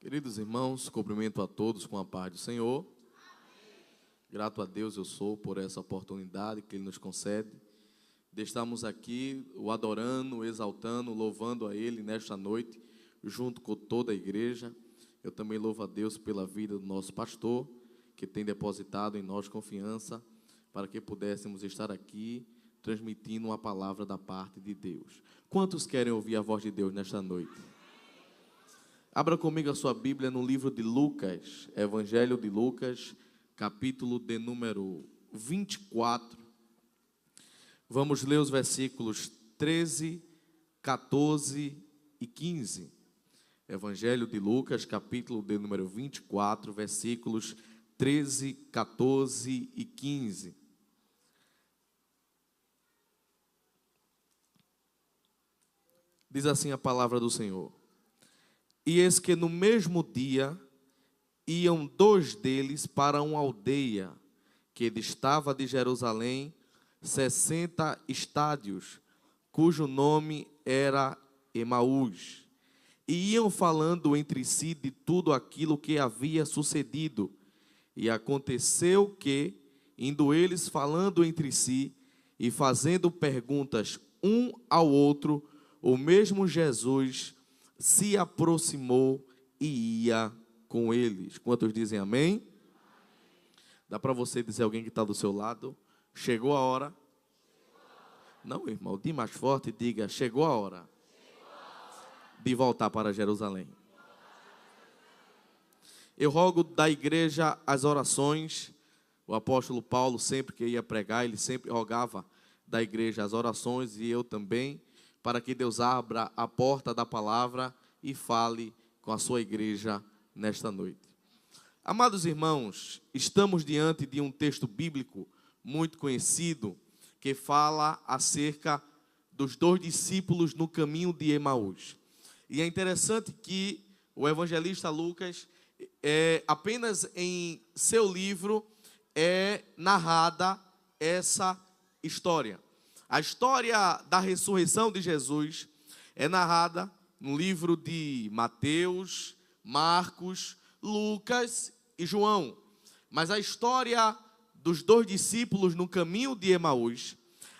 Queridos irmãos, cumprimento a todos com a paz do Senhor. Grato a Deus eu sou por essa oportunidade que Ele nos concede de estarmos aqui o adorando, o exaltando, louvando a Ele nesta noite, junto com toda a igreja. Eu também louvo a Deus pela vida do nosso pastor, que tem depositado em nós confiança, para que pudéssemos estar aqui transmitindo uma palavra da parte de Deus. Quantos querem ouvir a voz de Deus nesta noite? Abra comigo a sua Bíblia no livro de Lucas, Evangelho de Lucas, capítulo de número 24. Vamos ler os versículos 13, 14 e 15. Evangelho de Lucas, capítulo de número 24, versículos 13, 14 e 15. Diz assim a palavra do Senhor. E eis que no mesmo dia iam dois deles para uma aldeia que distava de Jerusalém 60 estádios, cujo nome era Emaús. E iam falando entre si de tudo aquilo que havia sucedido. E aconteceu que, indo eles falando entre si e fazendo perguntas um ao outro, o mesmo Jesus se aproximou e ia com eles. Quantos dizem amém? Dá para você dizer a alguém que está do seu lado? Chegou a hora? Não, irmão, diga mais forte e diga, chegou a hora de voltar para Jerusalém. Eu rogo da igreja as orações. O apóstolo Paulo, sempre que ia pregar, ele sempre rogava da igreja as orações, e eu também, para que Deus abra a porta da palavra e fale com a sua igreja nesta noite. Amados irmãos, estamos diante de um texto bíblico muito conhecido, que fala acerca dos dois discípulos no caminho de Emaús. E é interessante que o evangelista Lucas, apenas em seu livro, é narrada essa história. A história da ressurreição de Jesus é narrada no livro de Mateus, Marcos, Lucas e João. Mas a história dos dois discípulos no caminho de Emaús,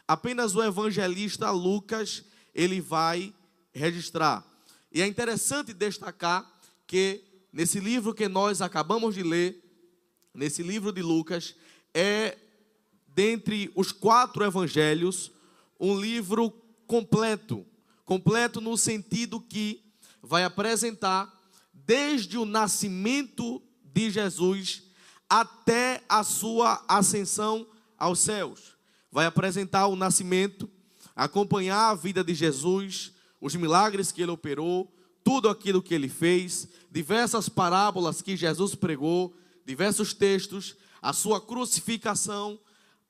apenas o evangelista Lucas, ele vai registrar. E é interessante destacar que nesse livro que nós acabamos de ler, nesse livro de Lucas, dentre os 4 evangelhos, um livro completo no sentido que vai apresentar desde o nascimento de Jesus até a sua ascensão aos céus. Vai apresentar o nascimento, acompanhar a vida de Jesus, os milagres que ele operou, tudo aquilo que ele fez, diversas parábolas que Jesus pregou, diversos textos, a sua crucificação,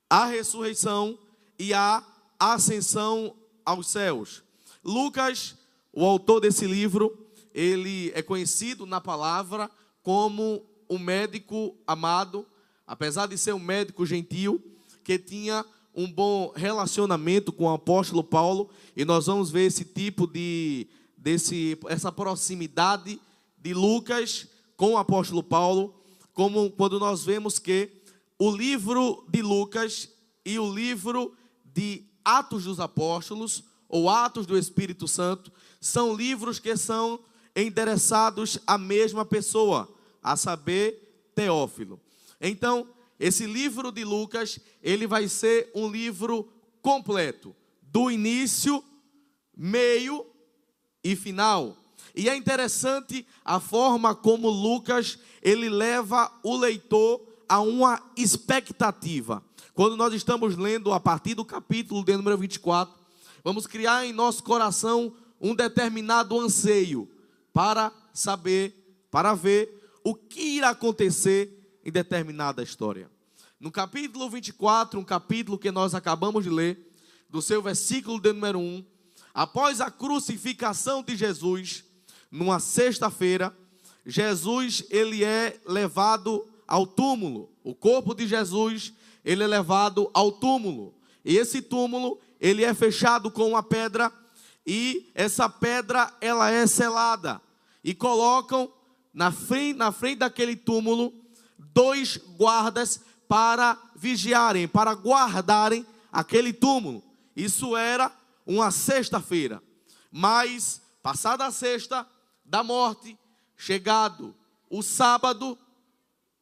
a ressurreição e a ascensão aos céus. Lucas, o autor desse livro, ele é conhecido na palavra como um médico amado, apesar de ser um médico gentil, que tinha um bom relacionamento com o apóstolo Paulo, e nós vamos ver esse tipo essa proximidade de Lucas com o apóstolo Paulo, como quando nós vemos que o livro de Lucas e o livro de Atos dos Apóstolos, ou Atos do Espírito Santo, são livros que são endereçados à mesma pessoa, a saber, Teófilo. Então, esse livro de Lucas, ele vai ser um livro completo, do início, meio e final. E é interessante a forma como Lucas, ele leva o leitor a uma expectativa. Quando nós estamos lendo a partir do capítulo de número 24, vamos criar em nosso coração um determinado anseio para saber, para ver o que irá acontecer em determinada história. No capítulo 24, um capítulo que nós acabamos de ler, do seu versículo de número 1, após a crucificação de Jesus, numa sexta-feira, Jesus, ele é levado ao túmulo. O corpo de Jesus, ele é levado ao túmulo. E esse túmulo, ele é fechado com uma pedra, e essa pedra, ela é selada. E colocam na frente daquele túmulo 2 guardas para vigiarem, para guardarem aquele túmulo. Isso era uma sexta-feira. Mas, passada a sexta da morte, chegado o sábado,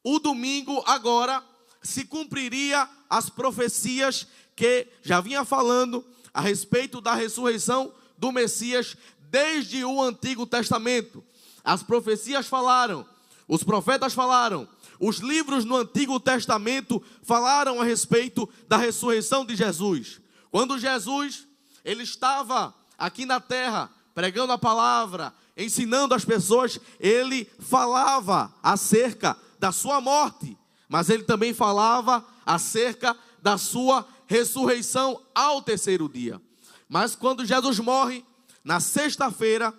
o domingo agora se cumpriria as profecias que já vinha falando a respeito da ressurreição do Messias desde o Antigo Testamento. As profecias falaram, os profetas falaram, os livros no Antigo Testamento falaram a respeito da ressurreição de Jesus. Quando Jesus, ele estava aqui na terra, pregando a palavra, ensinando as pessoas, ele falava acerca da sua morte, mas ele também falava acerca da sua ressurreição ao terceiro dia. Mas quando Jesus morre, na sexta-feira,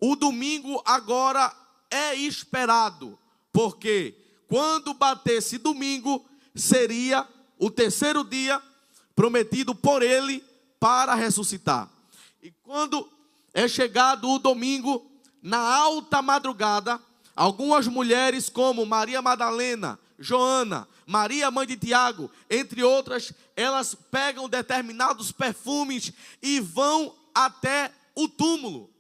o domingo agora é esperado, porque quando batesse domingo, seria o terceiro dia prometido por ele para ressuscitar. E quando é chegado o domingo, na alta madrugada, algumas mulheres como Maria Madalena, Joana, Maria, mãe de Tiago, entre outras, elas pegam determinados perfumes e vão até o túmulo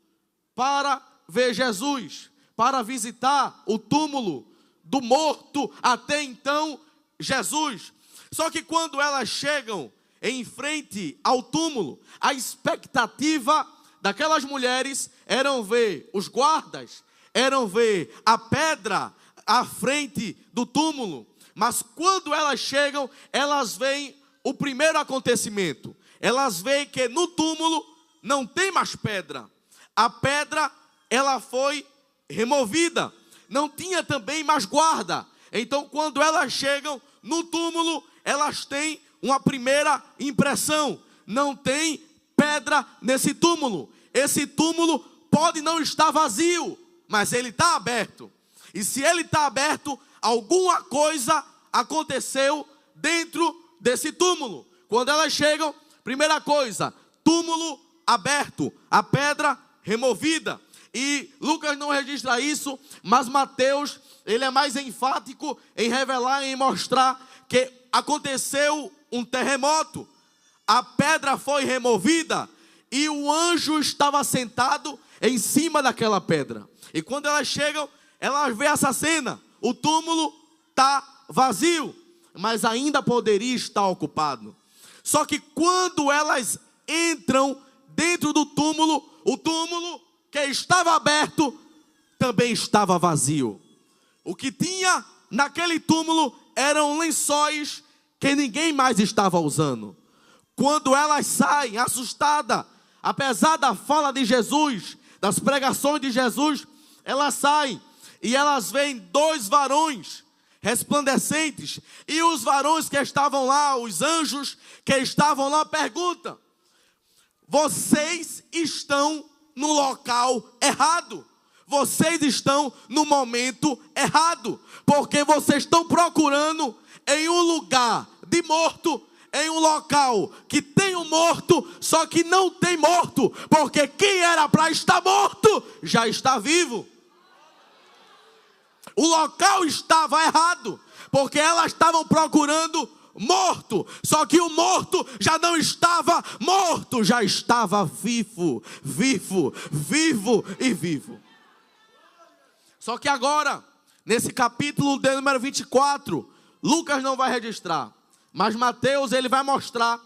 para ver Jesus, para visitar o túmulo do morto até então Jesus. Só que quando elas chegam em frente ao túmulo, a expectativa daquelas mulheres eram ver os guardas, eram ver a pedra à frente do túmulo. Mas quando elas chegam, elas veem o primeiro acontecimento. Elas veem que no túmulo não tem mais pedra. A pedra, ela foi removida. Não tinha também mais guarda. Então, quando elas chegam no túmulo, elas têm uma primeira impressão. Não tem pedra nesse túmulo. Esse túmulo pode não estar vazio, mas ele está aberto. E se ele está aberto, alguma coisa aconteceu dentro desse túmulo. Quando elas chegam, primeira coisa, túmulo aberto, a pedra removida. E Lucas não registra isso, mas Mateus, ele é mais enfático em revelar, em mostrar que aconteceu um terremoto. A pedra foi removida e o anjo estava sentado em cima daquela pedra. E quando elas chegam, elas veem essa cena. O túmulo está vazio, mas ainda poderia estar ocupado. Só que quando elas entram dentro do túmulo, o túmulo que estava aberto também estava vazio. O que tinha naquele túmulo eram lençóis que ninguém mais estava usando. Quando elas saem assustadas, apesar da fala de Jesus, das pregações de Jesus, elas saem e elas veem 2 varões resplandecentes. E os varões que estavam lá, os anjos que estavam lá, perguntam: vocês estão no local errado. Vocês estão no momento errado. Porque vocês estão procurando em um lugar de morto, em um local que tem um morto, só que não tem morto. Porque quem era para estar morto, já está vivo. O local estava errado, porque elas estavam procurando morto, só que o morto já não estava morto, já estava vivo, vivo, vivo e vivo. Só que agora, nesse capítulo de número 24, Lucas não vai registrar, mas Mateus, ele vai mostrar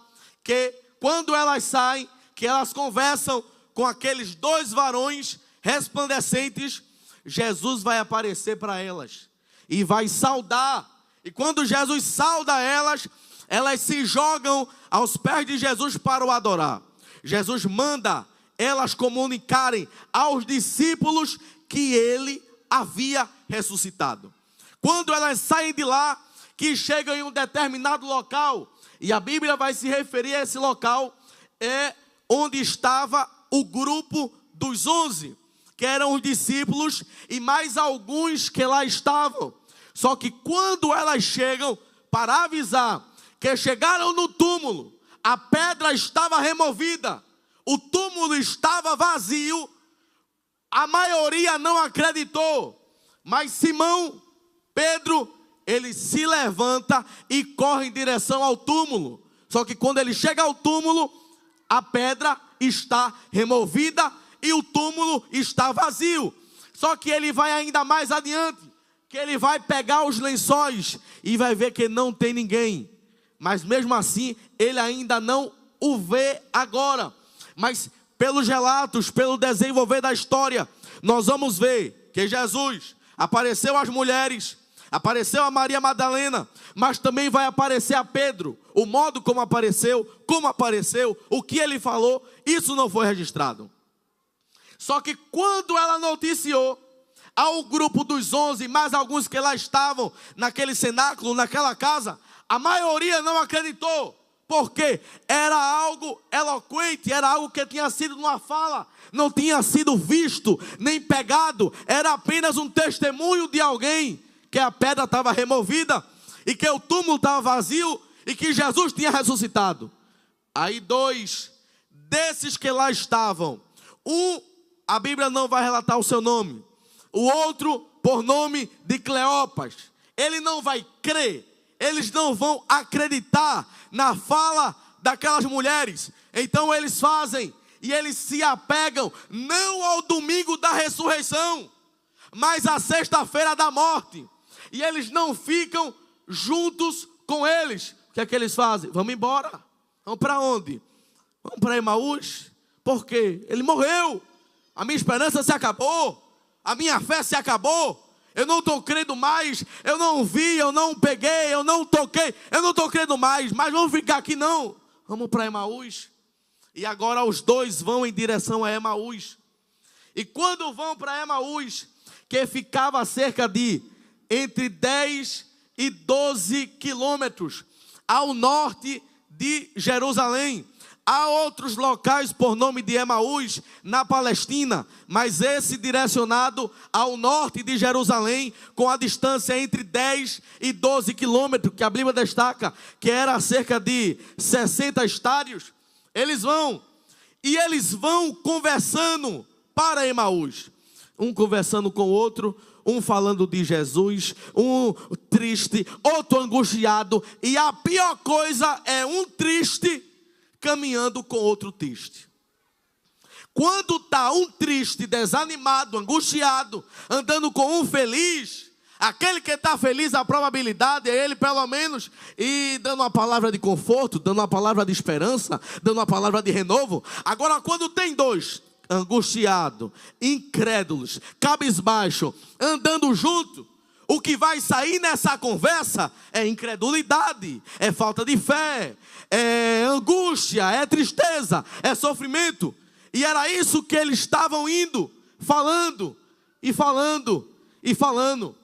que quando elas saem, que elas conversam com aqueles 2 varões resplandecentes, Jesus vai aparecer para elas e vai saudar. E quando Jesus sauda elas, elas se jogam aos pés de Jesus para o adorar. Jesus manda elas comunicarem aos discípulos que ele havia ressuscitado. Quando elas saem de lá, que chegam em um determinado local, e a Bíblia vai se referir a esse local, é onde estava o grupo dos 11, que eram os discípulos e mais alguns que lá estavam. Só que quando elas chegam para avisar que chegaram no túmulo, a pedra estava removida, o túmulo estava vazio, a maioria não acreditou. Mas Simão, Pedro, ele se levanta e corre em direção ao túmulo. Só que quando ele chega ao túmulo, a pedra está removida e o túmulo está vazio. Só que ele vai ainda mais adiante, que ele vai pegar os lençóis e vai ver que não tem ninguém. Mas mesmo assim, ele ainda não o vê agora. Mas pelos relatos, pelo desenvolver da história, nós vamos ver que Jesus apareceu às mulheres, apareceu a Maria Madalena, mas também vai aparecer a Pedro. O modo como apareceu, o que ele falou, isso não foi registrado. Só que quando ela noticiou ao grupo dos 11, mais alguns que lá estavam naquele cenáculo, naquela casa, a maioria não acreditou. Porque era algo eloquente, era algo que tinha sido numa fala, não tinha sido visto, nem pegado, era apenas um testemunho de alguém, que a pedra estava removida, e que o túmulo estava vazio, e que Jesus tinha ressuscitado. Aí 2 desses que lá estavam, a Bíblia não vai relatar o seu nome, o outro por nome de Cleopas, ele não vai crer, eles não vão acreditar na fala daquelas mulheres. Então eles fazem e eles se apegam não ao domingo da ressurreição, mas à sexta-feira da morte. E eles não ficam juntos com eles. O que é que eles fazem? Vamos embora. Vamos para onde? Vamos para Emaús. Por quê? Ele morreu. A minha esperança se acabou. A minha fé se acabou. Eu não estou crendo mais, eu não vi, eu não peguei, eu não toquei, eu não estou crendo mais, mas vamos ficar aqui não. Vamos para Emaús. E agora os 2 vão em direção a Emaús. E quando vão para Emaús, que ficava a cerca de entre 10 e 12 quilômetros ao norte de Jerusalém. Há outros locais por nome de Emaús na Palestina, mas esse direcionado ao norte de Jerusalém, com a distância entre 10 e 12 quilômetros, que a Bíblia destaca que era cerca de 60 estádios. Eles vão conversando para Emaús, um conversando com o outro, um falando de Jesus, um triste, outro angustiado, e a pior coisa é um triste caminhando com outro triste. Quando está um triste, desanimado, angustiado, andando com um feliz, aquele que está feliz, a probabilidade é ele pelo menos ir dando uma palavra de conforto, dando uma palavra de esperança, dando uma palavra de renovo. Agora quando tem 2, angustiado, incrédulos, cabisbaixo, andando junto, o que vai sair nessa conversa é incredulidade, é falta de fé, é angústia, é tristeza, é sofrimento. E era isso que eles estavam indo, falando e falando e falando.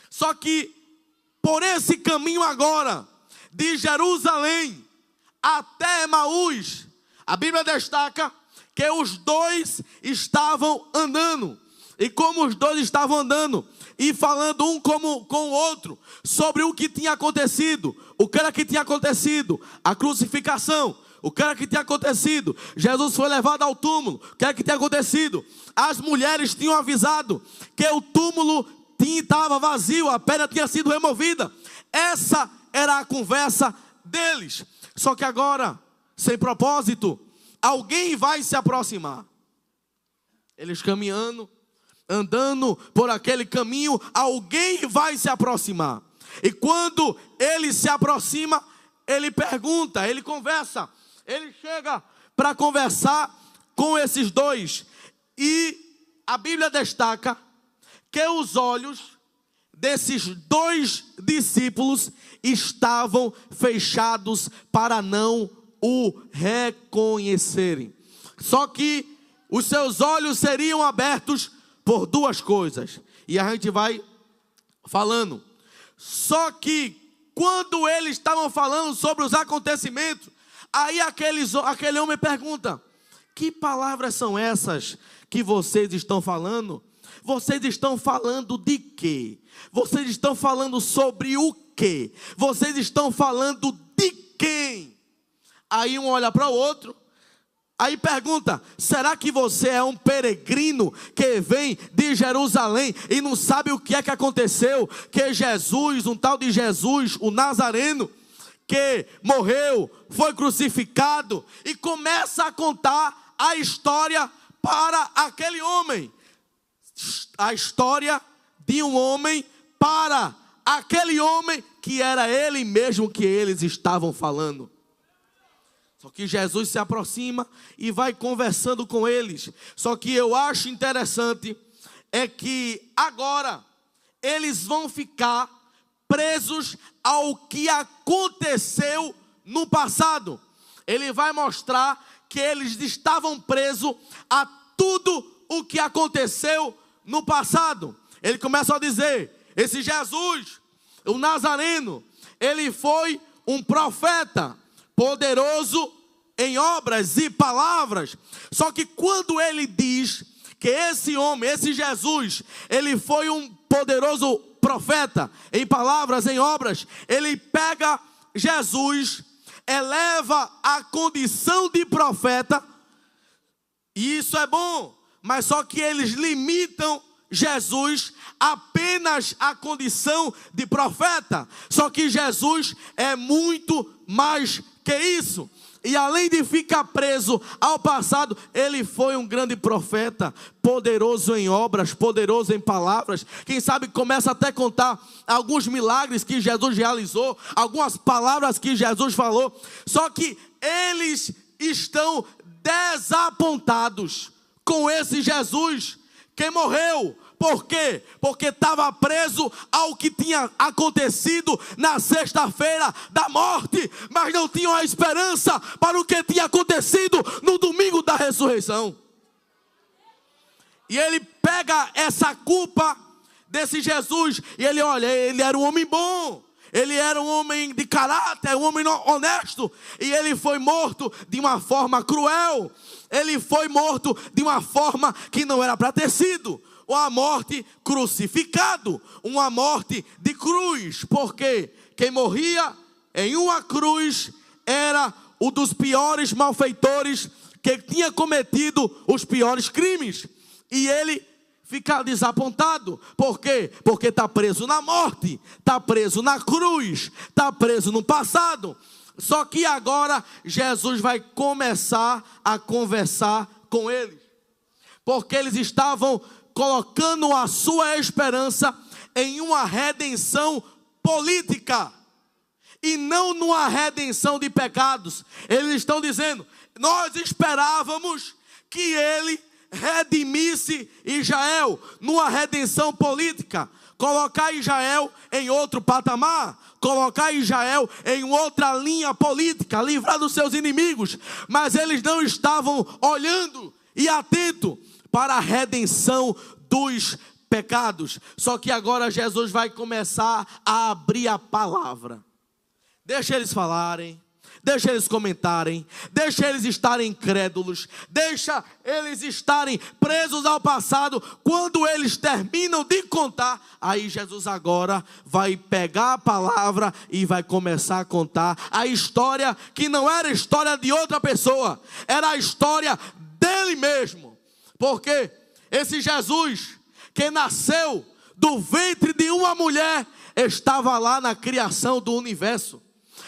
Só que por esse caminho agora, de Jerusalém até Emaús, a Bíblia destaca que os 2 estavam andando. E como os 2 estavam andando e falando um com o outro sobre o que tinha acontecido, o que era que tinha acontecido, a crucificação, o que era que tinha acontecido, Jesus foi levado ao túmulo, o que era que tinha acontecido, as mulheres tinham avisado que o túmulo estava vazio, a pedra tinha sido removida. Essa era a conversa deles. Só que agora, sem propósito, alguém vai se aproximar. Eles caminhando, andando por aquele caminho, alguém vai se aproximar. E quando ele se aproxima, ele pergunta, ele conversa, ele chega para conversar com esses 2. E a Bíblia destaca que os olhos desses 2 discípulos estavam fechados para não o reconhecerem. Só que os seus olhos seriam abertos por 2 coisas. E a gente vai falando. Só que quando eles estavam falando sobre os acontecimentos, aí aquele homem pergunta: que palavras são essas que vocês estão falando? Vocês estão falando de quê? Vocês estão falando sobre o quê? Vocês estão falando de quem? Aí um olha para o outro, Aí pergunta: será que você é um peregrino que vem de Jerusalém e não sabe o que é que aconteceu? Que Jesus, um tal de Jesus, o Nazareno, que morreu, foi crucificado, e começa a contar a história para aquele homem. A história de um homem para aquele homem que era ele mesmo que eles estavam falando. Só que Jesus se aproxima e vai conversando com eles. Só que eu acho interessante é que agora eles vão ficar presos ao que aconteceu no passado. Ele vai mostrar que eles estavam presos a tudo o que aconteceu no passado. Ele começa a dizer: esse Jesus, o Nazareno, ele foi um profeta poderoso em obras e palavras. Só que quando ele diz que esse homem, esse Jesus, ele foi um poderoso profeta em palavras, em obras, ele pega Jesus, eleva a condição de profeta, e isso é bom, mas só que eles limitam Jesus apenas à condição de profeta. Só que Jesus é muito mais que isso. E além de ficar preso ao passado, ele foi um grande profeta, poderoso em obras, poderoso em palavras. Quem sabe começa até a contar alguns milagres que Jesus realizou, algumas palavras que Jesus falou. Só que eles estão desapontados com esse Jesus que morreu. Por quê? Porque estava preso ao que tinha acontecido na sexta-feira da morte, mas não tinham a esperança para o que tinha acontecido no domingo da ressurreição. E ele pega essa culpa desse Jesus e ele olha, ele era um homem bom, ele era um homem de caráter, um homem honesto, e ele foi morto de uma forma cruel, ele foi morto de uma forma que não era para ter sido. Uma morte crucificado, uma morte de cruz, porque quem morria em uma cruz era um dos piores malfeitores que tinha cometido os piores crimes, e ele fica desapontado. Por quê? Porque está preso na morte, está preso na cruz, está preso no passado. Só que agora Jesus vai começar a conversar com eles, porque eles estavam colocando a sua esperança em uma redenção política e não numa redenção de pecados. Eles estão dizendo: nós esperávamos que ele redimisse Israel numa redenção política, colocar Israel em outro patamar, colocar Israel em outra linha política, livrar dos seus inimigos. Mas eles não estavam olhando e atentos para a redenção dos pecados. Só que agora Jesus vai começar a abrir a palavra. Deixa eles falarem, deixa eles comentarem, deixa eles estarem incrédulos, deixa eles estarem presos ao passado. Quando eles terminam de contar, aí Jesus agora vai pegar a palavra e vai começar a contar a história que não era a história de outra pessoa, era a história dele mesmo. Porque esse Jesus que nasceu do ventre de uma mulher estava lá na criação do universo.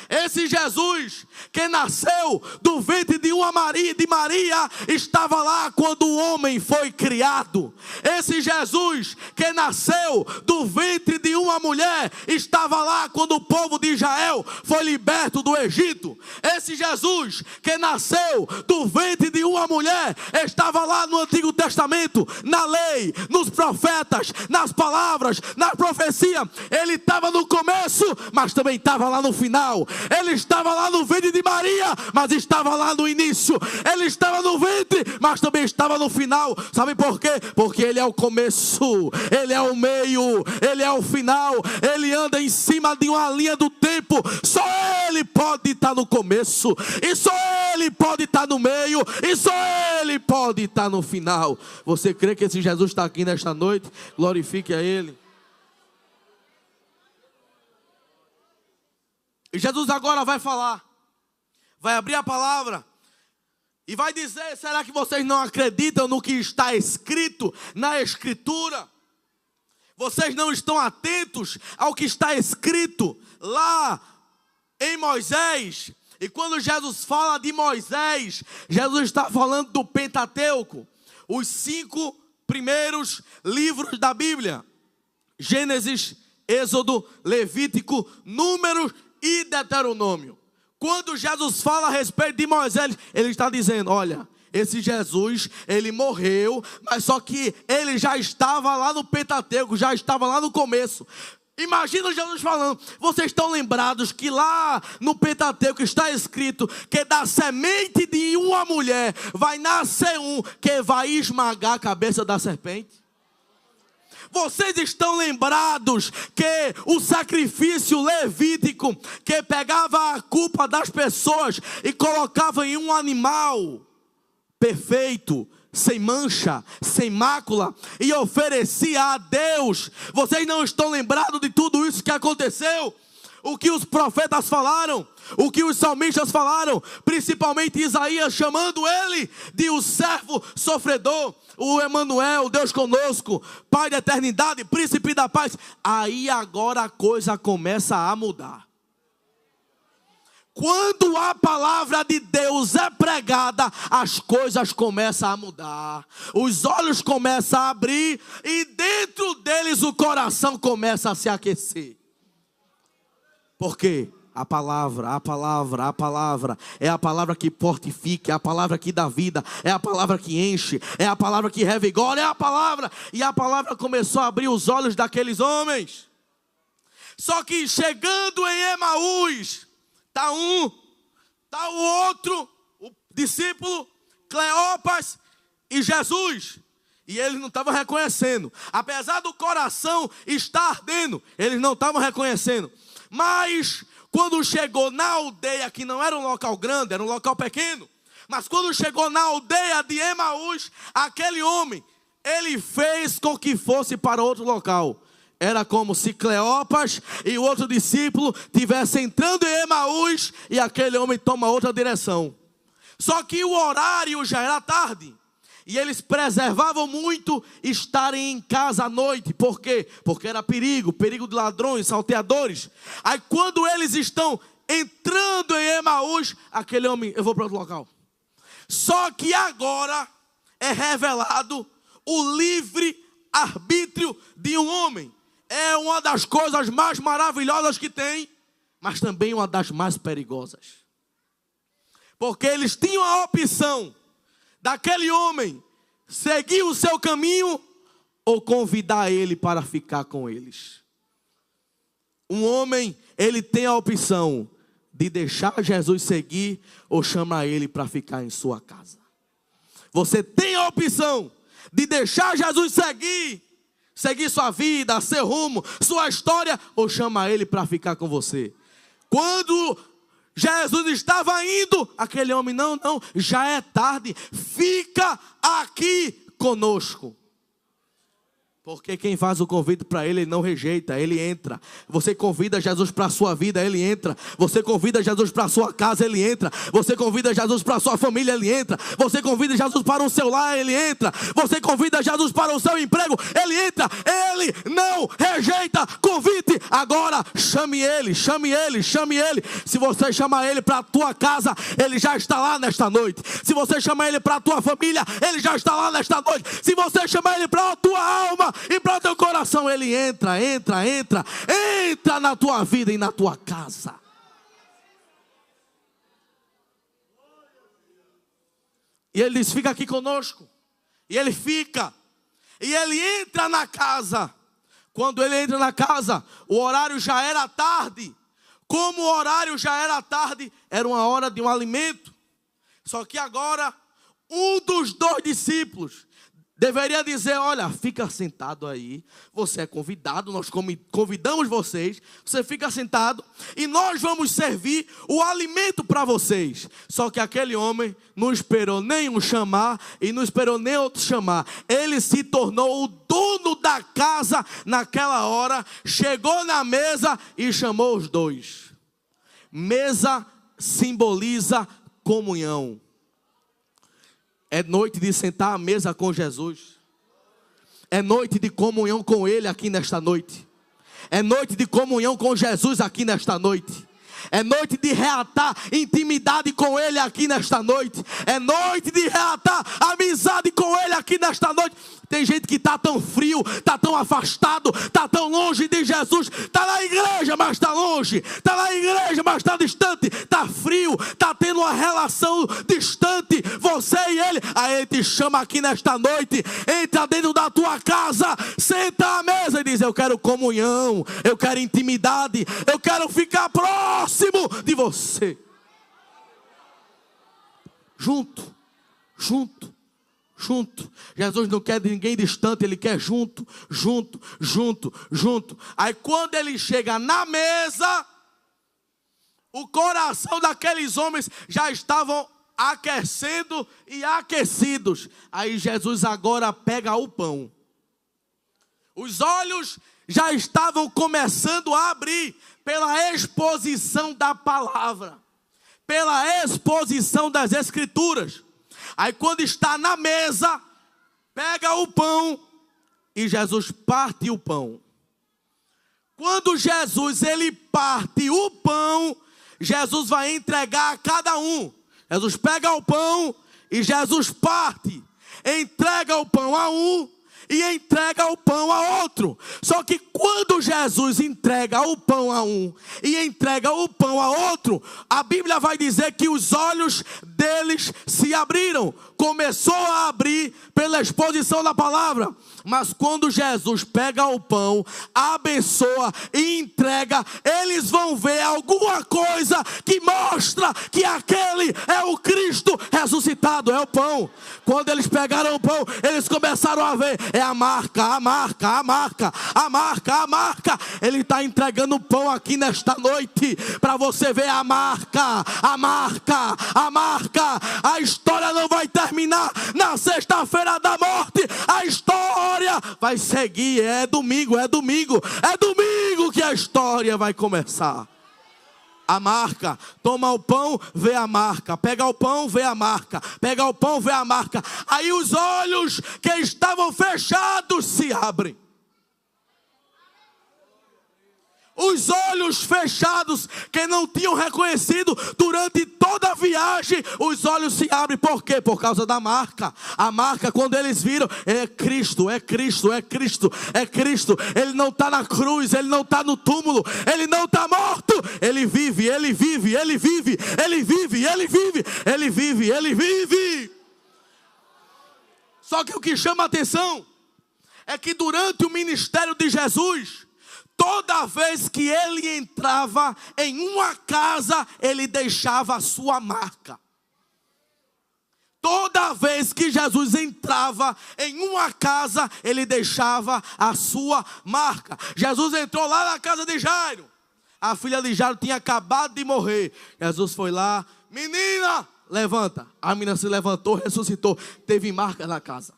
Esse Jesus que nasceu do ventre de Maria, estava lá quando o homem foi criado. Esse Jesus que nasceu do ventre de uma mulher, estava lá quando o povo de Israel foi liberto do Egito. Esse Jesus que nasceu do ventre de uma mulher, estava lá no Antigo Testamento, na lei, nos profetas, nas palavras, na profecia. Ele estava no começo, mas também estava lá no final. Ele estava lá no ventre de Maria, mas estava lá no início. Ele estava no ventre, mas também estava no final. Sabe por quê? Porque ele é o começo, ele é o meio, ele é o final. Ele anda em cima de uma linha do tempo. Só ele pode estar no começo, e só ele pode estar no meio, e só ele pode estar no final. Você crê que esse Jesus está aqui nesta noite? Glorifique a ele. E Jesus agora vai falar, vai abrir a palavra, E vai dizer: será que vocês não acreditam no que está escrito na Escritura? Vocês não estão atentos ao que está escrito lá em Moisés? E quando Jesus fala de Moisés, Jesus está falando do Pentateuco, os 5 primeiros livros da Bíblia: Gênesis, Êxodo, Levítico, Números e Deuteronômio. Quando Jesus fala a respeito de Moisés, ele está dizendo: olha, esse Jesus, ele morreu, mas só que ele já estava lá no Pentateuco, já estava lá no começo. Imagina Jesus falando: vocês estão lembrados que lá no Pentateuco está escrito que da semente de uma mulher vai nascer um que vai esmagar a cabeça da serpente? Vocês estão lembrados que o sacrifício levítico, que pegava a culpa das pessoas e colocava em um animal perfeito, sem mancha, sem mácula, e oferecia a Deus? Vocês não estão lembrados de tudo isso que aconteceu? O que os profetas falaram, o que os salmistas falaram, principalmente Isaías, chamando ele de o servo sofredor, o Emanuel, Deus conosco, Pai da eternidade, príncipe da paz. Aí agora a coisa começa a mudar. Quando a palavra de Deus é pregada, as coisas começam a mudar. Os olhos começam a abrir e dentro deles o coração começa a se aquecer. Por quê? A palavra é a palavra que fortifica, é a palavra que dá vida, é a palavra que enche, é a palavra que revigora, é a palavra. E a palavra começou a abrir os olhos daqueles homens. Só que chegando em Emaús, está um, está o outro, o discípulo, Cleopas e Jesus. E eles não estavam reconhecendo. Apesar do coração estar ardendo, eles não estavam reconhecendo. Mas quando chegou na aldeia, que não era um local grande, era um local pequeno, mas quando chegou na aldeia de Emaús, aquele homem, ele fez com que fosse para outro local. Era como se Cleopas e o outro discípulo estivessem entrando em Emaús e aquele homem toma outra direção. Só que o horário já era tarde. E eles preservavam muito estarem em casa à noite. Por quê? Porque era perigo de ladrões, salteadores. Aí quando eles estão entrando em Emaús, aquele homem: eu vou para outro local. Só que agora é revelado o livre arbítrio de um homem. É uma das coisas mais maravilhosas que tem, mas também uma das mais perigosas. Porque eles tinham a opção daquele homem seguir o seu caminho ou convidar ele para ficar com eles. Um homem, ele tem a opção de deixar Jesus seguir ou chamar ele para ficar em sua casa. Você tem a opção de deixar Jesus seguir sua vida, seu rumo, sua história, ou chamar ele para ficar com você. Quando Jesus estava indo, aquele homem: não, já é tarde, fica aqui conosco. Porque quem faz o convite para ele, ele não rejeita, ele entra. Você convida Jesus para a sua vida, ele entra. Você convida Jesus para a sua casa, ele entra. Você convida Jesus para a sua família, ele entra. Você convida Jesus para o seu lar, ele entra. Você convida Jesus para o seu emprego, ele entra. Ele não rejeita convite. Agora chame ele. Se você chamar ele para a tua casa, ele já está lá nesta noite. Se você chamar ele para a tua família, ele já está lá nesta noite. Se você chamar ele para a tua alma e para o teu coração, ele entra na tua vida e na tua casa. E ele diz: fica aqui conosco. E ele fica. E ele entra na casa. Quando ele entra na casa, o horário já era tarde. Como o horário já era tarde, era uma hora de um alimento. Só que agora, um dos 2 discípulos deveria dizer: olha, fica sentado aí, você é convidado, nós convidamos vocês, você fica sentado e nós vamos servir o alimento para vocês. Só que aquele homem não esperou nem um chamar e não esperou nem outro chamar. Ele se tornou o dono da casa naquela hora, chegou na mesa e chamou os 2. Mesa simboliza comunhão. É noite de sentar à mesa com Jesus. É noite de comunhão com Ele aqui nesta noite. É noite de comunhão com Jesus aqui nesta noite. É noite de reatar intimidade com Ele aqui nesta noite. É noite de reatar amizade com Ele aqui nesta noite. Tem gente que está tão frio, está tão afastado, está tão longe de Jesus. Está na igreja, mas está longe. Está na igreja, mas está distante. Está frio, está tendo uma relação distante, você e Ele. Aí Ele te chama aqui nesta noite. Entra dentro da tua casa, senta à mesa e diz: eu quero comunhão, eu quero intimidade, eu quero ficar próximo de você. Junto. Jesus não quer ninguém distante, Ele quer junto. Aí quando Ele chega na mesa, o coração daqueles homens já estavam aquecendo e aquecidos. Aí Jesus agora pega o pão. Os olhos já estavam começando a abrir pela exposição da palavra, pela exposição das Escrituras. Aí quando está na mesa, pega o pão e Jesus parte o pão. Quando Jesus ele parte o pão, Jesus vai entregar a cada um. Jesus pega o pão e Jesus parte, entrega o pão a um e entrega o pão a outro. Só que quando Jesus entrega o pão a um e entrega o pão a outro, a Bíblia vai dizer que os olhos deles se abriram. Começou a abrir pela exposição da palavra. Mas quando Jesus pega o pão, abençoa e entrega, eles vão ver alguma coisa que mostra que aquele é o Cristo ressuscitado, é o pão. Quando eles pegaram o pão, eles começaram a ver, é a marca. Ele está entregando o pão aqui nesta noite, para você ver a marca. A história não vai terminar na sexta-feira da morte, a história vai seguir. É domingo que a história vai começar. A marca, toma o pão, vê a marca, pega o pão, vê a marca, pega o pão, vê a marca. Aí os olhos que estavam fechados se abrem. Os olhos fechados, que não tinham reconhecido durante toda a viagem, os olhos se abrem. Por quê? Por causa da marca. A marca, quando eles viram, é Cristo. Ele não está na cruz, Ele não está no túmulo, Ele não está morto. Ele vive. Só que o que chama a atenção é que durante o ministério de Jesus, toda vez que ele entrava em uma casa, ele deixava a sua marca. Toda vez que Jesus entrava em uma casa, ele deixava a sua marca. Jesus entrou lá na casa de Jairo. A filha de Jairo tinha acabado de morrer. Jesus foi lá: menina, levanta. A menina se levantou, ressuscitou. Teve marca na casa.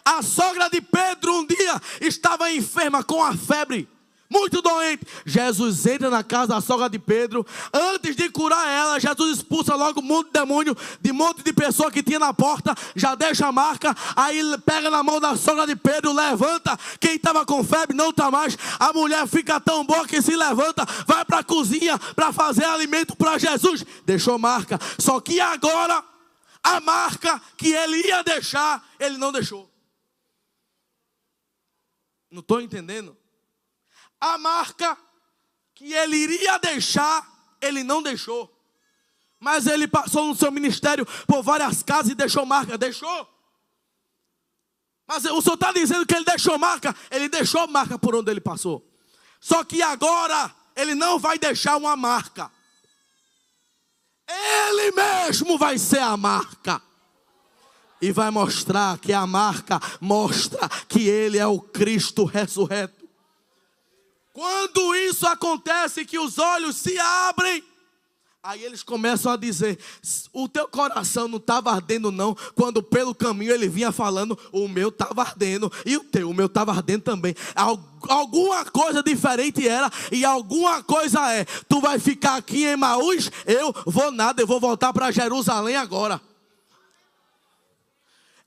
A sogra de Pedro um dia estava enferma com a febre, muito doente. Jesus entra na casa da sogra de Pedro. Antes de curar ela, Jesus expulsa logo um monte de demônio, de um monte de pessoa que tinha na porta. Já deixa a marca. Aí pega na mão da sogra de Pedro, levanta. Quem estava com febre não está mais. A mulher fica tão boa que se levanta, vai para a cozinha para fazer alimento para Jesus. Deixou marca. Só que agora, a marca que ele ia deixar, ele não deixou. Não estou entendendo. A marca que ele iria deixar, ele não deixou. Mas ele passou no seu ministério por várias casas e deixou marca. Deixou. Mas o senhor está dizendo que ele deixou marca? Ele deixou marca por onde ele passou. Só que agora ele não vai deixar uma marca. Ele mesmo vai ser a marca. E vai mostrar que a marca mostra que ele é o Cristo ressurreto. Quando isso acontece, que os olhos se abrem, aí eles começam a dizer: o teu coração não estava ardendo não, quando pelo caminho ele vinha falando, o meu estava ardendo, e o meu estava ardendo também. Alguma coisa diferente era, e alguma coisa é. Tu vai ficar aqui em Emaús, eu vou nada, eu vou voltar para Jerusalém agora.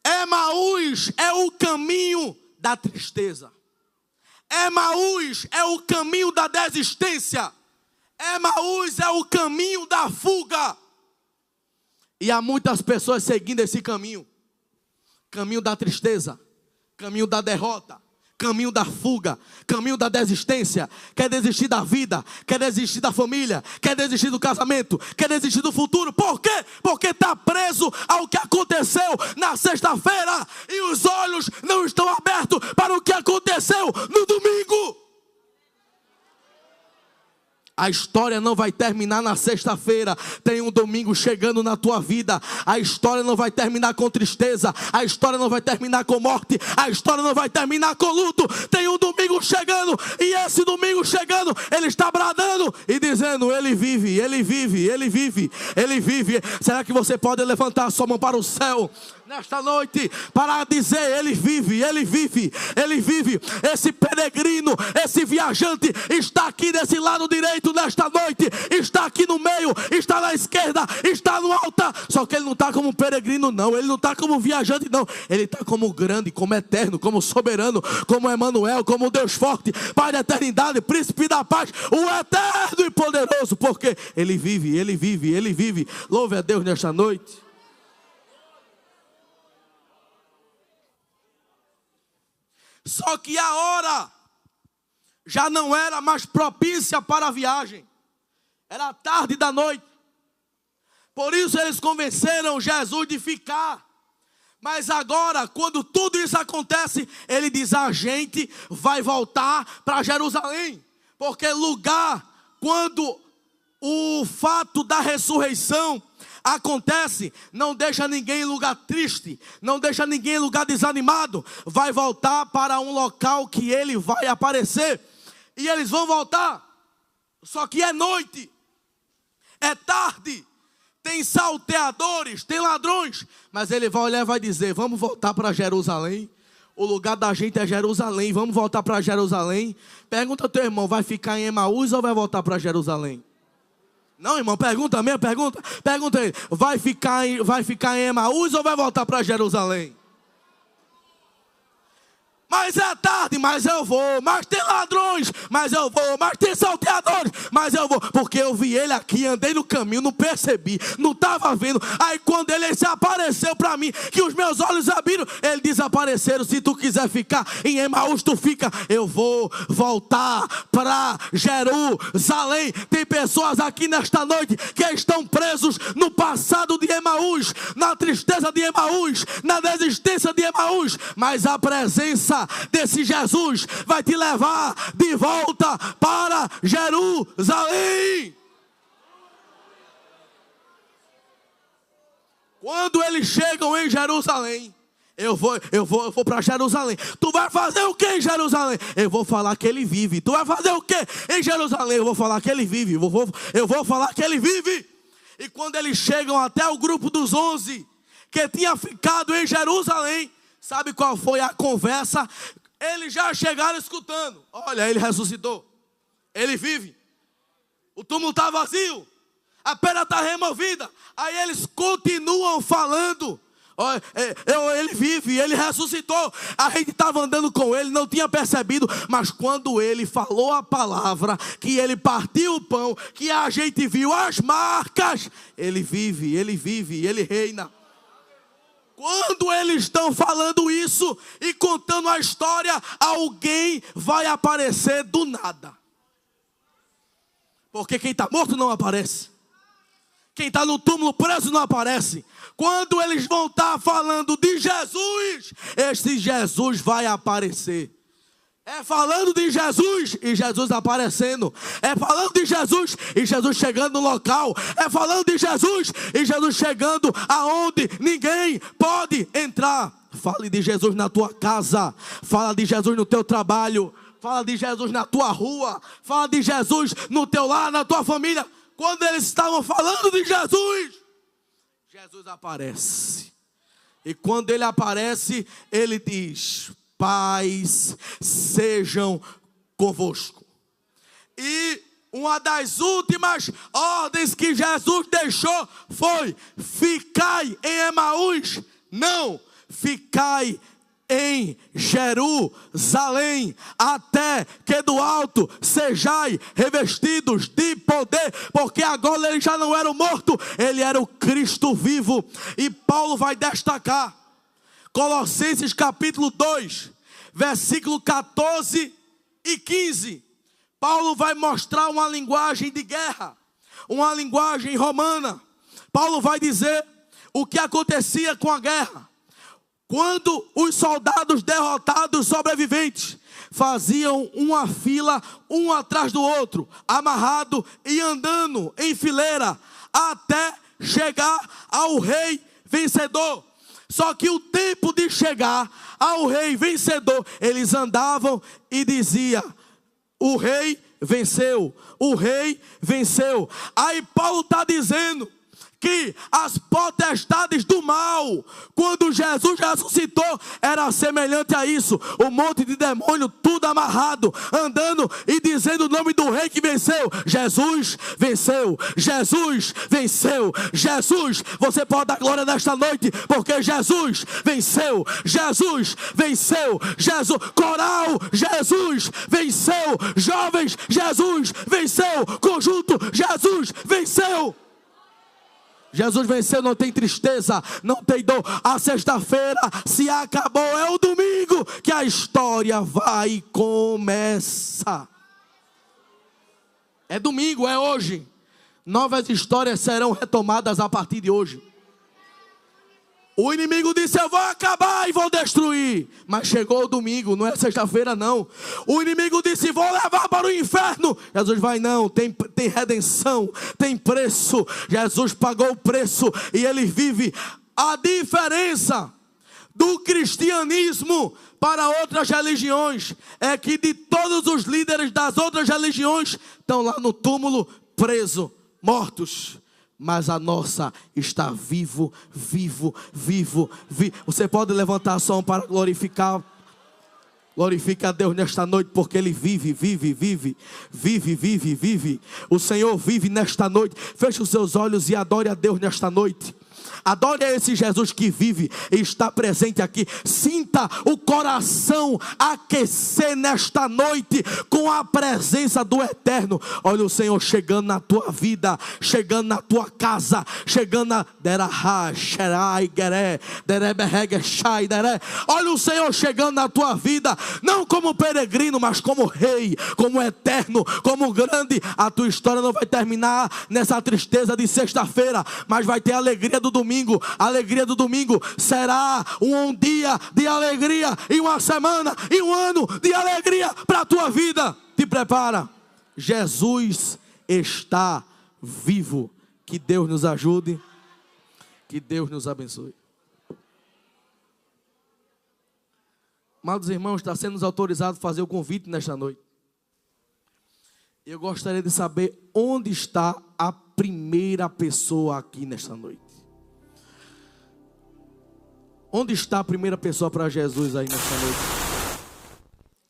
Emaús é o caminho da tristeza. Emaús é o caminho da desistência. Emaús é o caminho da fuga. E há muitas pessoas seguindo esse caminho. Caminho da tristeza, caminho da derrota, caminho da fuga, caminho da desistência. Quer desistir da vida, quer desistir da família, quer desistir do casamento, quer desistir do futuro. Por quê? Porque está preso ao que aconteceu na sexta-feira e os olhos não estão abertos para o que aconteceu no domingo. A história não vai terminar na sexta-feira. Tem um domingo chegando na tua vida. A história não vai terminar com tristeza. A história não vai terminar com morte. A história não vai terminar com luto. Tem um domingo chegando. E esse domingo chegando, ele está bradando e dizendo: Ele vive, Ele vive, Ele vive, Ele vive. Será que você pode levantar a sua mão para o céu nesta noite para dizer: Ele vive, Ele vive, Ele vive? Esse peregrino, esse viajante está aqui desse lado direito nesta noite, está aqui no meio, está na esquerda, está no altar. Só que ele não está como peregrino não, ele não está como viajante não, ele está como grande, como eterno, como soberano, como Emanuel, como Deus forte, Pai da eternidade, príncipe da paz, o eterno e poderoso, porque Ele vive, Ele vive, Ele vive. Louve a Deus nesta noite. Só que a hora já não era mais propícia para a viagem. Era tarde da noite. Por isso eles convenceram Jesus de ficar. Mas agora, quando tudo isso acontece, ele diz: a gente vai voltar para Jerusalém. Porque lugar, quando o fato da ressurreição acontece, não deixa ninguém em lugar triste, não deixa ninguém em lugar desanimado. Vai voltar para um local que ele vai aparecer. E eles vão voltar. Só que é noite, é tarde, tem salteadores, tem ladrões. Mas ele vai olhar e vai dizer: vamos voltar para Jerusalém. O lugar da gente é Jerusalém. Vamos voltar para Jerusalém. Pergunta ao teu irmão: vai ficar em Emaús ou vai voltar para Jerusalém? Não, irmão, pergunta mesmo, pergunta ele: vai ficar em Emaús ou vai voltar para Jerusalém? Mas é tarde, mas eu vou. Mas tem ladrões, mas eu vou. Mas tem salteadores, mas eu vou. Porque eu vi ele aqui, andei no caminho, não percebi, não estava vendo. Aí quando ele se apareceu para mim, que os meus olhos abriram, ele desapareceram. Se tu quiser ficar em Emaús, tu fica. Eu vou voltar para Jerusalém. Tem pessoas aqui nesta noite que estão presos no passado de Emaús, na tristeza de Emaús, na desistência de Emaús. Mas a presença desse Jesus vai te levar de volta para Jerusalém. Quando eles chegam em Jerusalém, eu vou para Jerusalém. Tu vai fazer o que em Jerusalém? Eu vou falar que ele vive. Tu vai fazer o que em Jerusalém? Eu vou falar que ele vive. Eu vou falar que ele vive. E quando eles chegam até o grupo dos 11 que tinha ficado em Jerusalém, sabe qual foi a conversa? Eles já chegaram escutando: olha, ele ressuscitou, ele vive, o túmulo está vazio, a pedra está removida. Aí eles continuam falando: olha, ele vive, ele ressuscitou. A gente estava andando com ele, não tinha percebido, mas quando ele falou a palavra, que ele partiu o pão, que a gente viu as marcas, ele vive, ele reina. Quando eles estão falando isso e contando a história, alguém vai aparecer do nada. Porque quem está morto não aparece. Quem está no túmulo preso não aparece. Quando eles vão estar falando de Jesus, esse Jesus vai aparecer. É falando de Jesus e Jesus aparecendo. É falando de Jesus e Jesus chegando no local. É falando de Jesus e Jesus chegando aonde ninguém pode entrar. Fale de Jesus na tua casa. Fala de Jesus no teu trabalho. Fala de Jesus na tua rua. Fala de Jesus no teu lar, na tua família. Quando eles estavam falando de Jesus, Jesus aparece. E quando ele aparece, ele diz: paz sejam convosco. E uma das últimas ordens que Jesus deixou foi: ficai em Emaús, não, ficai em Jerusalém, até que do alto sejais revestidos de poder, porque agora ele já não era o morto, ele era o Cristo vivo. E Paulo vai destacar, Colossenses capítulo 2, versículo 14 e 15, Paulo vai mostrar uma linguagem de guerra, uma linguagem romana. Paulo vai dizer o que acontecia com a guerra. Quando os soldados derrotados sobreviventes faziam uma fila, um atrás do outro, amarrado e andando em fileira, até chegar ao rei vencedor. Só que o tempo de chegar ao rei vencedor, eles andavam e diziam: o rei venceu, o rei venceu. Aí Paulo está dizendo que as potestades do mal, quando Jesus ressuscitou, era semelhante a isso. Um monte de demônio, tudo amarrado, andando e dizendo o nome do rei que venceu. Jesus venceu, Jesus venceu, Jesus. Você pode dar glória nesta noite, porque Jesus venceu, Jesus venceu, Jesus. Coral, Jesus venceu. Jovens, Jesus venceu. Conjunto, Jesus venceu. Jesus venceu, não tem tristeza, não tem dor. A sexta-feira se acabou, é o domingo que a história vai começar. É domingo, é hoje. Novas histórias serão retomadas a partir de hoje. O inimigo disse: eu vou acabar e vou destruir. Mas chegou o domingo, não é sexta-feira não. O inimigo disse: vou levar para o inferno. Jesus vai: não, tem redenção, tem preço. Jesus pagou o preço e ele vive. A diferença do cristianismo para outras religiões é que de todos os líderes das outras religiões estão lá no túmulo, presos, mortos. Mas a nossa está vivo, vivo, vivo, vivo. Você pode levantar a mão para glorificar. Glorifica a Deus nesta noite, porque Ele vive, vive, vive, vive, vive, vive. O Senhor vive nesta noite. Feche os seus olhos e adore a Deus nesta noite. Adore a esse Jesus que vive e está presente aqui. Sinta o coração aquecer nesta noite com a presença do Eterno. Olha o Senhor chegando na tua vida, chegando na tua casa, chegando na... Olha o Senhor chegando na tua vida, não como peregrino, mas como rei, como eterno, como grande. A tua história não vai terminar nessa tristeza de sexta-feira, mas vai ter a alegria do domingo. A alegria do domingo será um dia de alegria, e uma semana, e um ano de alegria para a tua vida. Te prepara. Jesus está vivo. Que Deus nos ajude. Que Deus nos abençoe. Amados irmãos, está sendo autorizado fazer o convite nesta noite. Eu gostaria de saber onde está a primeira pessoa aqui nesta noite. Onde está a primeira pessoa para Jesus aí nesta noite?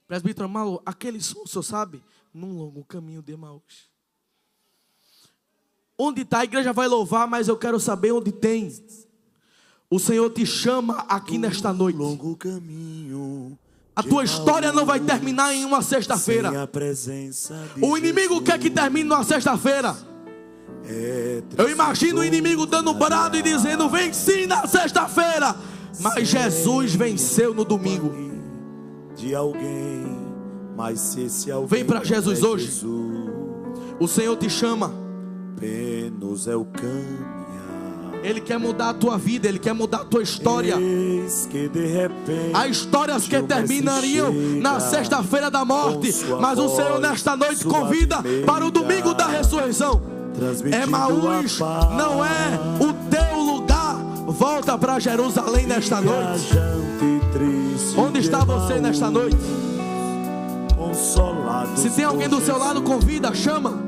Presbítero Amalo, aquele som, o senhor sabe? Num longo caminho de Emaús. Onde está? A igreja vai louvar, mas eu quero saber onde tem. O Senhor te chama aqui nesta noite. Longo caminho. A tua história não vai terminar em uma sexta-feira. O inimigo quer que termine numa sexta-feira. Eu imagino o inimigo dando um brado e dizendo: venci na sexta-feira. Mas Jesus venceu no domingo. De alguém, mas se esse alguém vem para Jesus hoje. Jesus, o Senhor te chama. Penos é o caminhar. Ele quer mudar a tua vida, Ele quer mudar a tua história. Eis que de repente há histórias que terminariam na sexta-feira da morte, mas o Senhor nesta noite convida para o domingo da ressurreição. Emaús não é o teu lugar. Volta para Jerusalém nesta noite. Onde está você nesta noite? Se tem alguém do seu lado, convida, chama.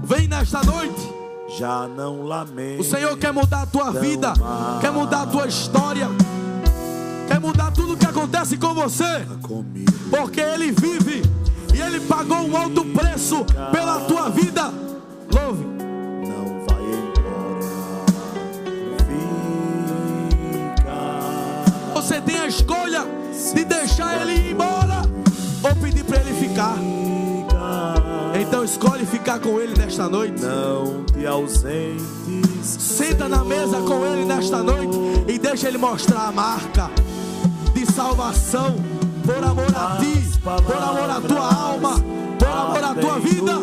Vem nesta noite. Já não lamento. O Senhor quer mudar a tua vida, quer mudar a tua história, quer mudar tudo que acontece com você, porque Ele vive e Ele pagou um alto preço pela tua vida. Louve. Não vai embora. você tem a escolha de deixar ele ir embora ou pedir para ele ficar. Então escolhe ficar com ele nesta noite. Não te ausentes. Senta na mesa com ele nesta noite e deixa ele mostrar a marca de salvação, por amor a ti, por amor à tua alma, por amor à tua vida.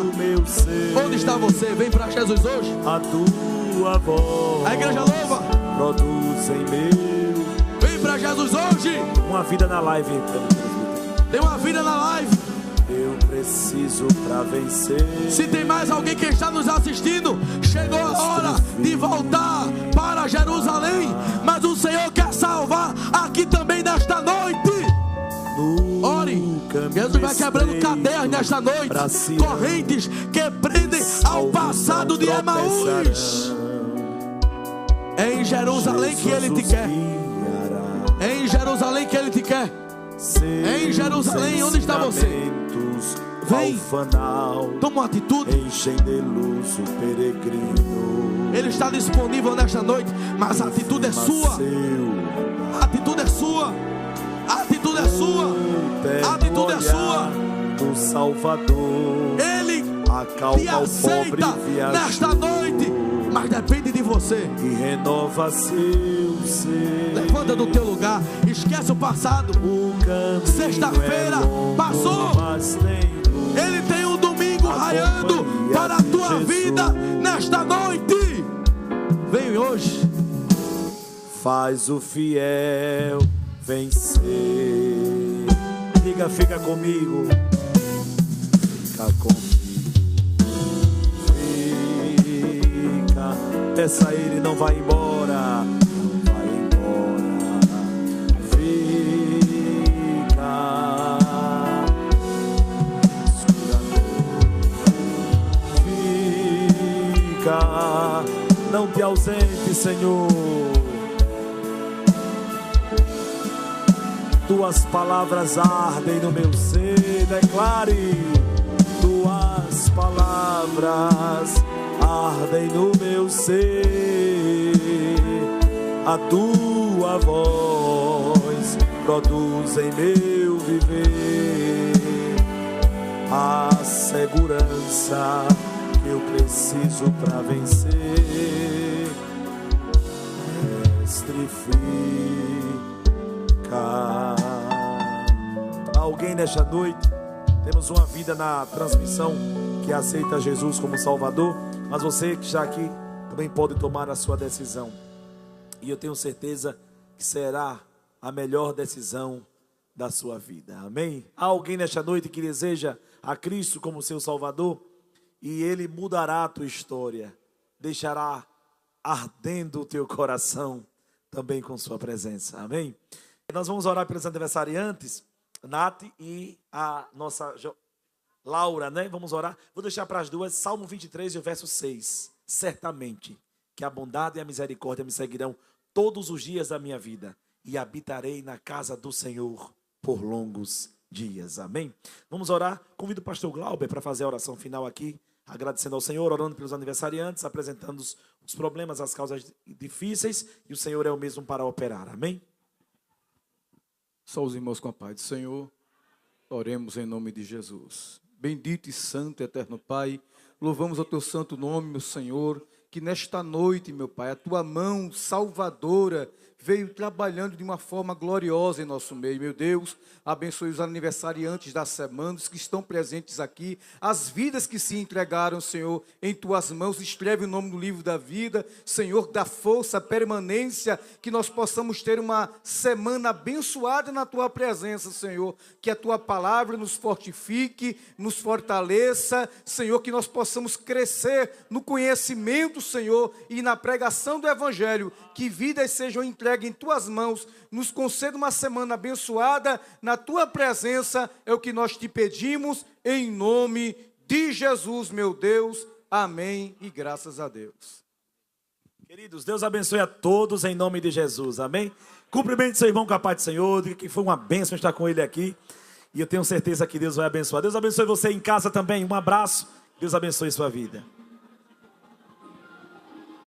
Onde está você? Vem para Jesus hoje. A tua voz, a igreja louva, produz em meu. Vem para Jesus hoje. Uma vida na live. Tem uma vida na live. Eu preciso para vencer. Se tem mais alguém que está nos assistindo, chegou a hora de voltar para Jerusalém, mas o Senhor quer salvar aqui também nesta noite. Ore, Jesus vai quebrando cadeias nesta noite, correntes que prendem ao passado de Emaús. É em Jerusalém que Ele te quer. É em Jerusalém que Ele te quer. É em Jerusalém. Onde está você? Vem, toma uma atitude. Enchem de luz o peregrino. Ele está disponível nesta noite, mas a atitude é sua. A atitude é sua. A atitude é sua. A atitude é sua. Do Salvador. Ele te aceita nesta noite, mas depende de você. E renova seu ser. Levanta do teu lugar. Esquece o passado. Sexta-feira passou. Ele tem um domingo raiando para a tua vida nesta noite. Vem hoje. Faz o fiel vencer. Diga, fica comigo. Fica comigo. Fica. Peça a Ele, não vai embora. Não vai embora. Fica. Não te ausente, Senhor. Tuas palavras ardem no meu ser. Declare. Tuas palavras ardem no meu ser. A tua voz produz em meu viver a segurança eu preciso para vencer. Mestre, fica. Alguém nesta noite, temos uma vida na transmissão que aceita Jesus como Salvador, mas você que está aqui também pode tomar a sua decisão, e eu tenho certeza que será a melhor decisão da sua vida. Amém? Há alguém nesta noite que deseja a Cristo como seu Salvador? E Ele mudará a tua história, deixará ardendo o teu coração também com sua presença, amém? Nós vamos orar pelos aniversariantes, Nath e a nossa Laura, né? Vamos orar, vou deixar para as duas, Salmo 23 e o verso 6. Certamente que a bondade e a misericórdia me seguirão todos os dias da minha vida, e habitarei na casa do Senhor por longos dias, amém? Vamos orar, convido o pastor Glauber para fazer a oração final aqui, agradecendo ao Senhor, orando pelos aniversariantes, apresentando os problemas, as causas difíceis, e o Senhor é o mesmo para operar, amém? Só os irmãos com a paz do Senhor, oremos em nome de Jesus. Bendito e santo, eterno Pai, louvamos o teu santo nome, meu Senhor, que nesta noite, meu Pai, a tua mão salvadora veio trabalhando de uma forma gloriosa em nosso meio. Meu Deus, abençoe os aniversariantes da semana, os que estão presentes aqui, as vidas que se entregaram, Senhor, em tuas mãos. Escreve o nome no livro da vida, Senhor, dá força, permanência, que nós possamos ter uma semana abençoada na tua presença, Senhor, que a tua palavra nos fortifique, nos fortaleça, Senhor, que nós possamos crescer no conhecimento, Senhor, e na pregação do Evangelho, que vidas sejam entregues em tuas mãos, nos conceda uma semana abençoada na tua presença, é o que nós te pedimos, em nome de Jesus, meu Deus, amém e graças a Deus. Queridos, Deus abençoe a todos em nome de Jesus, amém? Cumprimente seu irmão com a paz do Senhor, diga que foi uma bênção estar com ele aqui, e eu tenho certeza que Deus vai abençoar. Deus abençoe você em casa também, um abraço, Deus abençoe sua vida.